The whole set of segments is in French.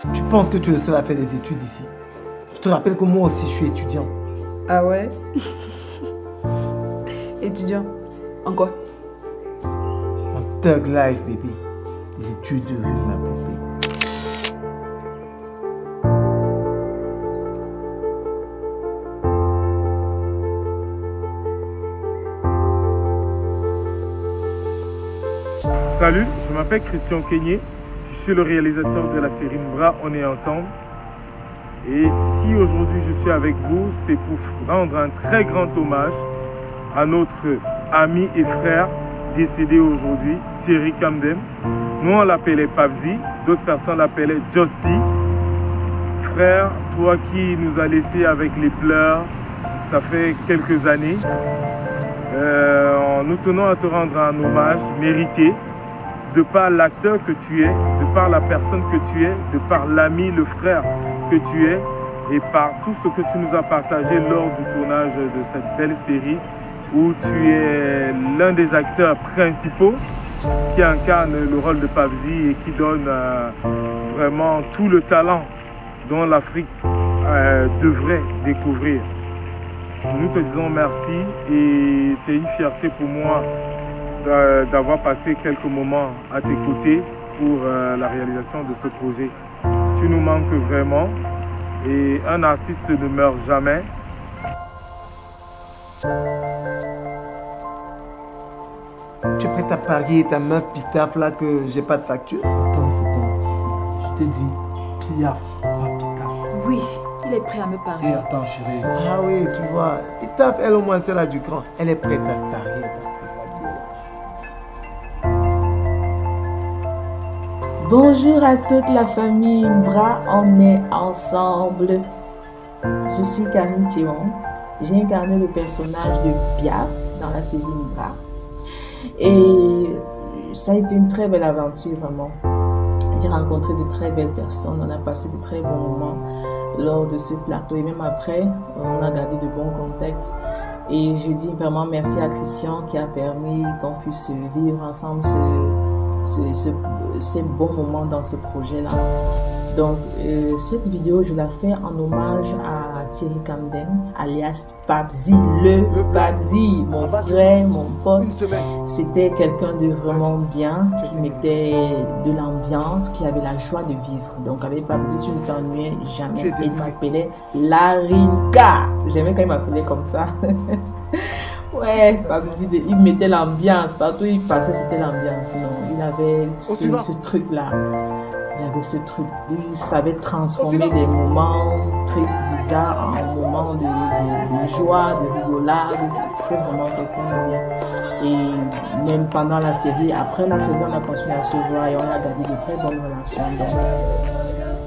Tu penses que tu es le seul à faire des études ici? Je te rappelle que moi aussi je suis étudiant. Ah ouais? Étudiant? En quoi? En thug life, baby. Des études de rue, ma poupée. Salut, je m'appelle Christian Kenyé. Je suis le réalisateur de la série Mbra, on est ensemble. Et si aujourd'hui je suis avec vous, c'est pour rendre un très grand hommage à notre ami et frère décédé aujourd'hui, Thierry Kamdem. Nous on l'appelait Pabzi, d'autres personnes l'appelaient Justy. Frère, toi qui nous as laissés avec les pleurs, ça fait quelques années. Nous tenons à te rendre un hommage mérité, de par l'acteur que tu es, de par la personne que tu es, de par l'ami, le frère que tu es, et par tout ce que tu nous as partagé lors du tournage de cette belle série, où tu es l'un des acteurs principaux qui incarne le rôle de Pabzi et qui donne vraiment tout le talent dont l'Afrique devrait découvrir. Nous te disons merci et c'est une fierté pour moi d'avoir passé quelques moments à tes côtés pour la réalisation de ce projet. Tu nous manques vraiment et un artiste ne meurt jamais. Tu es prête à parier ta meuf Pitaf là que j'ai pas de facture? Attends, c'est bon. Je t'ai dit Piaf, pas Pitaf. Oui, il est prêt à me Et parier. attends, chérie. Ah oui, tu vois, Pitaf, elle au moins c'est là du cran. Elle est prête à se parier parce que Pabzi est là. Bonjour à toute la famille Mbra, on est ensemble. Je suis Karine Thion. J'ai incarné le personnage de Piaf dans la série Mbra. Et ça a été une très belle aventure, vraiment. J'ai rencontré de très belles personnes, on a passé de très bons moments lors de ce plateau. Et même après, on a gardé de bons contacts. Et je dis vraiment merci à Christian qui a permis qu'on puisse vivre ensemble ces bons moments dans ce projet-là. Donc, cette vidéo, je la fais en hommage à Thierry Kamdem, alias Pabzi, le Pabzi, mon frère, mon pote. C'était quelqu'un de vraiment bien, qui mettait de l'ambiance, qui avait la joie de vivre. Donc, avec Pabzi, tu ne t'ennuyais jamais. Et il m'appelait Larinka. J'aimais quand il m'appelait comme ça. Ouais, Pabzi, il mettait l'ambiance. Partout où il passait, c'était l'ambiance. Non, il avait ce truc-là. Il avait ce truc, il savait transformer des moments tristes, bizarres en moments de joie, de rigolade. C'était vraiment quelqu'un de bien. Et même pendant la série, après la série, on a continué à se voir et on a gardé de très bonnes relations. Donc,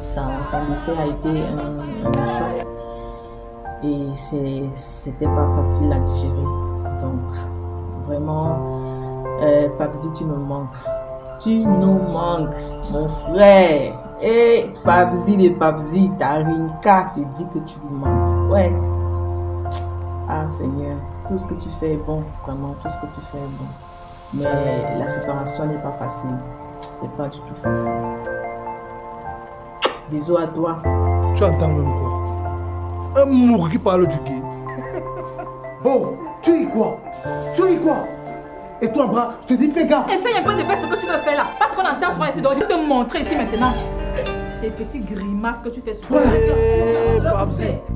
son décès a été un choc. Et c'était pas facile à digérer. Donc, vraiment, Pabzi, tu nous manques. Tu nous manques, mon frère. Et Pabzi de Pabzi, ta Rinka te dit que tu lui manques. Ouais. Ah Seigneur, tout ce que tu fais est bon, vraiment, tout ce que tu fais est bon. Mais la séparation n'est pas facile. C'est pas du tout facile. Bisous à toi. Tu entends même quoi? Un mour qui parle du gay. Bon, tu dis quoi? Tu dis quoi? Et toi, Bra, je te dis, fais gaffe. Essaye un peu de faire ce que tu veux faire là. Parce qu'on entend souvent ici. Donc, je vais te montrer ici maintenant. Tes petites grimaces que tu fais souvent.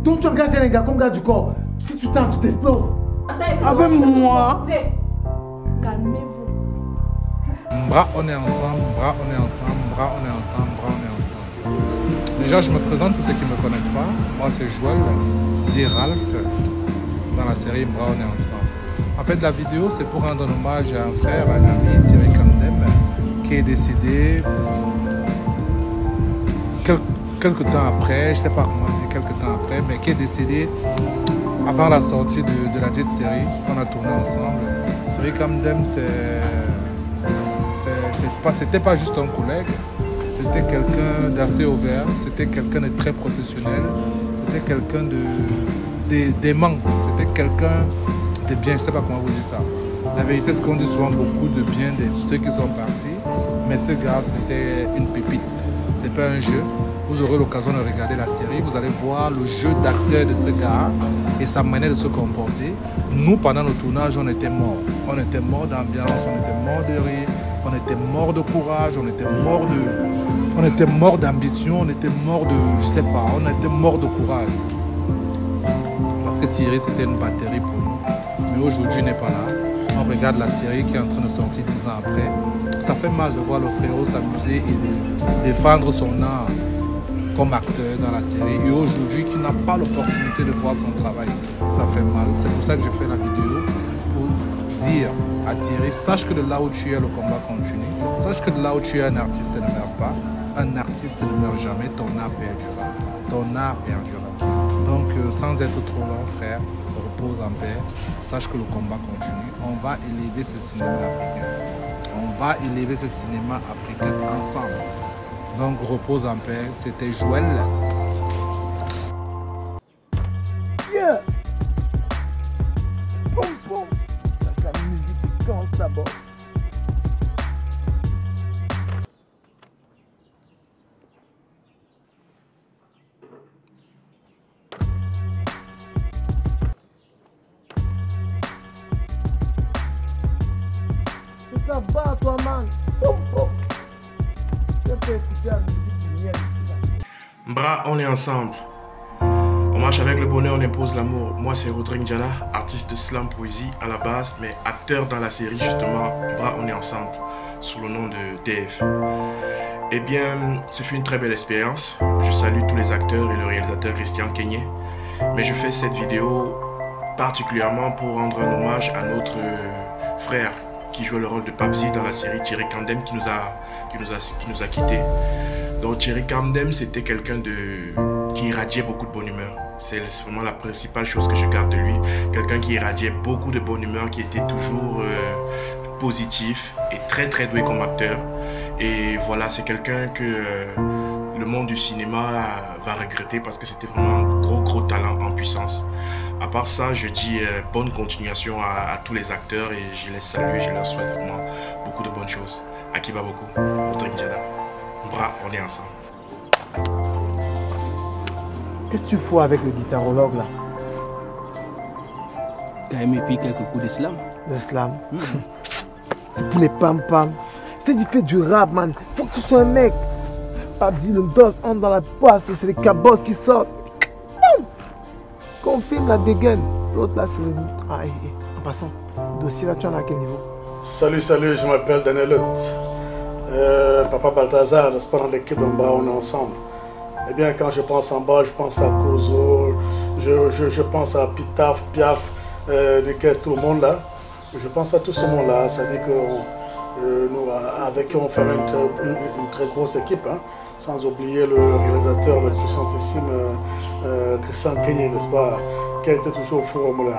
Donc, tu engages un gars comme gars du corps. Si tu tentes, tu t'exploses. Avec moi. Calmez-vous. Mbra, on est ensemble, Mbra, on est ensemble, Mbra, on est ensemble, Mbra, on est ensemble. Déjà, je me présente pour ceux qui ne me connaissent pas. Moi, c'est Joël, dit Ralph, dans la série Mbra, on est ensemble. En fait, la vidéo, c'est pour rendre hommage à un frère, un ami, Thierry Kamdem, qui est décédé quelques temps après, je ne sais pas comment dire, quelques temps après, mais qui est décédé avant la sortie de la dite série qu'on a tournée ensemble. Thierry Kamdem, c'était pas juste un collègue, c'était quelqu'un d'assez ouvert, c'était quelqu'un de très professionnel, c'était quelqu'un d'aimant, c'était quelqu'un de bien, je ne sais pas comment vous dire ça. La vérité, c'est qu'on dit souvent beaucoup de bien de ceux qui sont partis, mais ce gars, c'était une pépite. C'est pas un jeu. vous aurez l'occasion de regarder la série. Vous allez voir le jeu d'acteur de ce gars et sa manière de se comporter. Nous, pendant le tournage, on était morts. On était morts d'ambiance, on était morts de rire, on était morts de courage, on était morts d'ambition, on était morts de, je sais pas, on était morts de courage. Parce que Thierry, c'était une batterie pour nous. Mais aujourd'hui, il n'est pas là. On regarde la série qui est en train de sortir 10 ans après. Ça fait mal de voir le frérot s'amuser et de défendre son art comme acteur dans la série. Et aujourd'hui, qui n'a pas l'opportunité de voir son travail. Ça fait mal. C'est pour ça que j'ai fait la vidéo. Pour dire à Thierry, sache que de là où tu es, le combat continue. Sache que de là où tu es, un artiste ne meurt pas. Un artiste ne meurt jamais. Ton art perdurera. Ton art perdurera. Donc, sans être trop long, frère, repose en paix. Sache que le combat continue. On va élever ce cinéma africain. On va élever ce cinéma africain ensemble. Donc, repose en paix. C'était Joël. Yeah. Pom pom. C'est la musique qui compte d'abord. Ça va toi man. Pom pom. Je peux écouter la musique du miel. Mbra, on est ensemble. On marche avec le bonheur, on impose l'amour. Moi c'est Rodrigue Ndiana, artiste de slam poésie à la base, mais acteur dans la série justement. Mbra, on est ensemble, sous le nom de DF. Eh bien, ce fut une très belle expérience. Je salue tous les acteurs et le réalisateur Christian Kenyé. Mais je fais cette vidéo particulièrement pour rendre un hommage à notre frère qui jouait le rôle de Papzi dans la série, Thierry Kandem, qui nous a quittés. Donc Thierry Kandem, c'était quelqu'un qui irradiait beaucoup de bonne humeur. C'est vraiment la principale chose que je garde de lui. Quelqu'un qui irradiait beaucoup de bonne humeur, qui était toujours positif et très très doué comme acteur. Et voilà, c'est quelqu'un que le monde du cinéma va regretter parce que c'était vraiment un gros talent en puissance. À part ça, je dis bonne continuation à tous les acteurs et je les salue et je leur souhaite vraiment beaucoup de bonnes choses. Akiba beaucoup, Rodrigue Ndiana. Mbra, on est ensemble. Qu'est-ce que tu fais avec le guitarologue là? T'as aimé puis quelques coups de slam? Le slam. C'est pour les pam-pam. C'est-à-dire, fais du rap, man. Faut que tu sois un mec. Papzi, le dos entre dans la poisse, c'est les cabosses qui sortent. Quand on filme la dégaine, l'autre là, c'est le... Ah, en passant, le dossier là, tu en as à quel niveau? Salut, je m'appelle Daniel Hutt. Papa Balthazar, n'est-ce pas, dans l'équipe Mbra, on est ensemble. Eh bien, quand je pense en bas, je pense à Kozo, je pense à Pitaf, Piaf, Dekes, tout le monde là. Je pense à tout ce monde là. Ça dit que nous, avec eux, on fait une très grosse équipe, hein, sans oublier le réalisateur, le puissantissime Christian Kenyé, n'est-ce pas, qui a été toujours au four au moulin.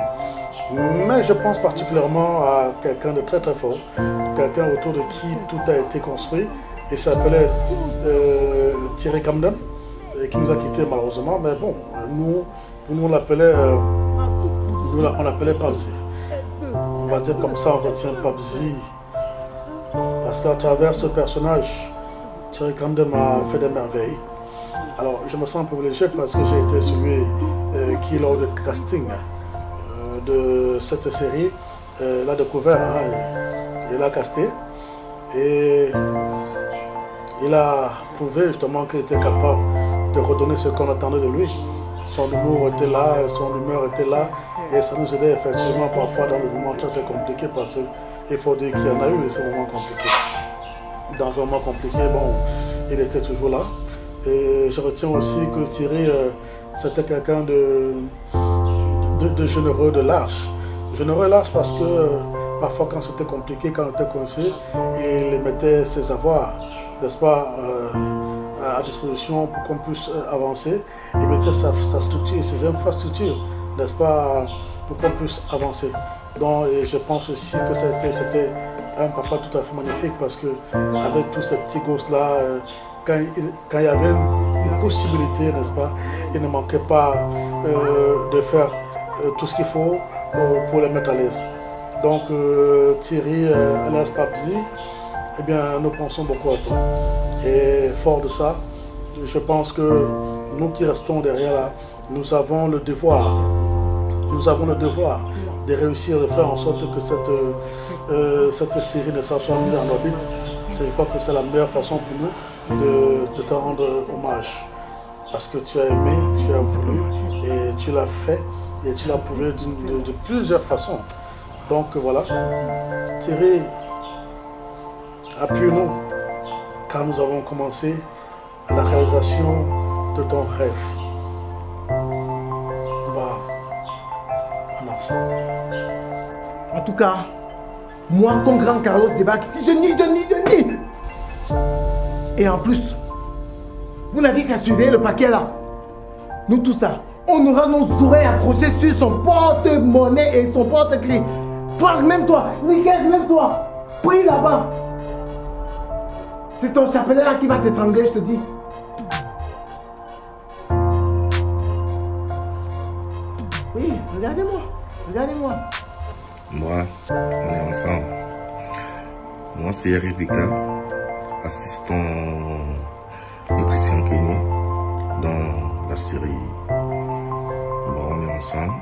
Mais je pense particulièrement à quelqu'un de très fort, quelqu'un autour de qui tout a été construit. Il s'appelait Thierry Kandem, qui nous a quittés malheureusement. Mais bon, nous on l'appelait Papzi. On va dire comme ça, on retient Papzi. Parce qu'à travers ce personnage, Thierry Kandem a fait des merveilles. Alors je me sens privilégié parce que j'ai été celui qui, lors du casting de cette série, l'a découvert, hein, il l'a casté et il a prouvé justement qu'il était capable de redonner ce qu'on attendait de lui. Son humour était là, son humeur était là et ça nous aidait effectivement parfois dans des moments très compliqués parce qu'il faut dire qu'il y en a eu ces moments compliqués. Dans un moment compliqué, bon, il était toujours là. Et je retiens aussi que Thierry, c'était quelqu'un de généreux, de lâche. Généreux et lâche parce que parfois quand c'était compliqué, quand on était coincé, il mettait ses avoirs, n'est-ce pas, à disposition pour qu'on puisse avancer. Il mettait sa structure, ses infrastructures, n'est-ce pas, pour qu'on puisse avancer. Donc, et je pense aussi que c'était un papa tout à fait magnifique parce que avec tous ces petits gosses-là, quand il y avait une possibilité, n'est-ce pas, il ne manquait pas de faire tout ce qu'il faut pour les mettre à l'aise. Donc Thierry, alias Papzi, eh bien, nous pensons beaucoup à toi. Et fort de ça, je pense que nous qui restons derrière là, nous avons le devoir de réussir à faire en sorte que cette série ne soit mise en orbite. Je crois que c'est la meilleure façon pour nous de te rendre hommage. Parce que tu as aimé, tu as voulu et tu l'as fait et tu l'as prouvé de plusieurs façons. Donc voilà, Thierry, appuie-nous car nous avons commencé à la réalisation de ton rêve. On est ensemble. En tout cas, moi, quand grand Carlos débarque ici, je nie. Et en plus, vous n'avez qu'à surveiller le paquet là. Nous tous ça, on aura nos oreilles accrochées sur son porte-monnaie et son porte-clés. Franck, même toi, Nickel, même toi, prie là-bas. C'est ton chapelet là qui va t'étrangler, je te dis. Oui, regardez-moi. Moi, on est ensemble. Moi, c'est Eric Dika, assistant de Christian Kenny dans la série Moi, on est ensemble.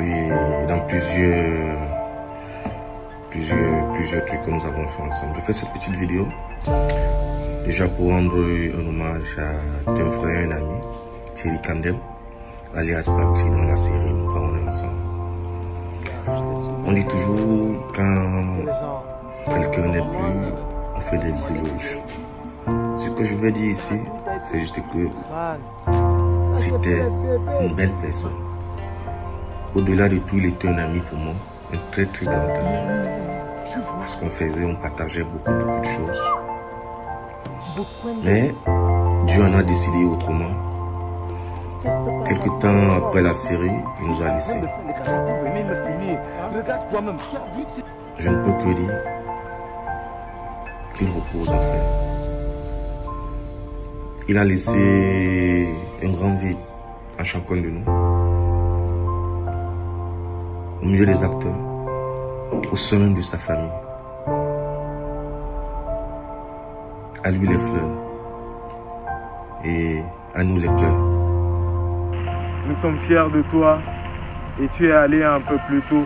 Et dans plusieurs trucs que nous avons fait ensemble. Je fais cette petite vidéo déjà pour rendre un hommage à un frère et un ami, Thierry Kandem, alias Papsi dans la série Moi, on est ensemble. On dit toujours quand quelqu'un n'est plus, on fait des éloges. Ce que je veux dire ici, c'est juste que c'était une belle personne. Au-delà de tout, il était un ami pour moi, un très très grand ami. Parce qu'on partageait beaucoup de choses. Mais Dieu en a décidé autrement. Quelque temps après la série, il nous a laissés. Je ne peux que dire qu'il repose en paix. Il a laissé un grand vide à chacun de nous. Au milieu des acteurs, au sein même de sa famille. À lui les fleurs et à nous les pleurs. Nous sommes fiers de toi et tu es allé un peu plus tôt.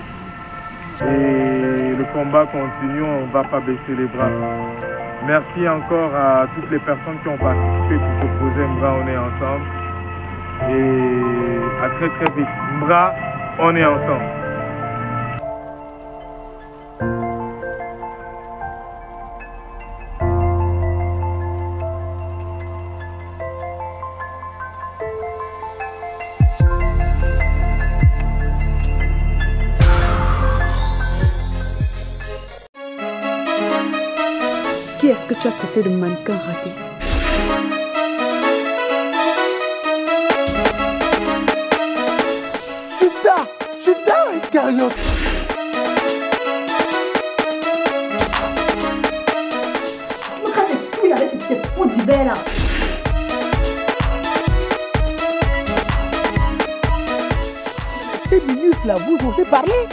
Et le combat continue, on ne va pas baisser les bras. Merci encore à toutes les personnes qui ont participé pour ce projet Mbra, on est ensemble. Et à très très vite. Mbra, on est ensemble. Qui est-ce que tu as traité de mannequin raté? Judas Iscariote. Regardez plus avec ces faux divers là. Ces minutes là, vous osez parler?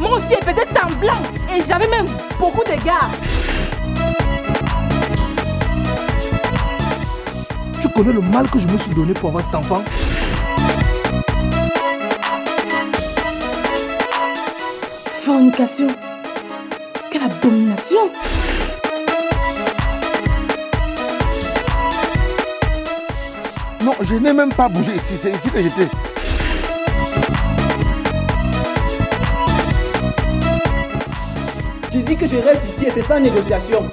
Moi aussi, elle faisait semblant et j'avais même beaucoup de gars. Tu connais le mal que je me suis donné pour avoir cet enfant? Fornication. Quelle abomination. Non, je n'ai même pas bougé ici, c'est ici que j'étais. Tu dis que je reste ici et c'est sans négociation.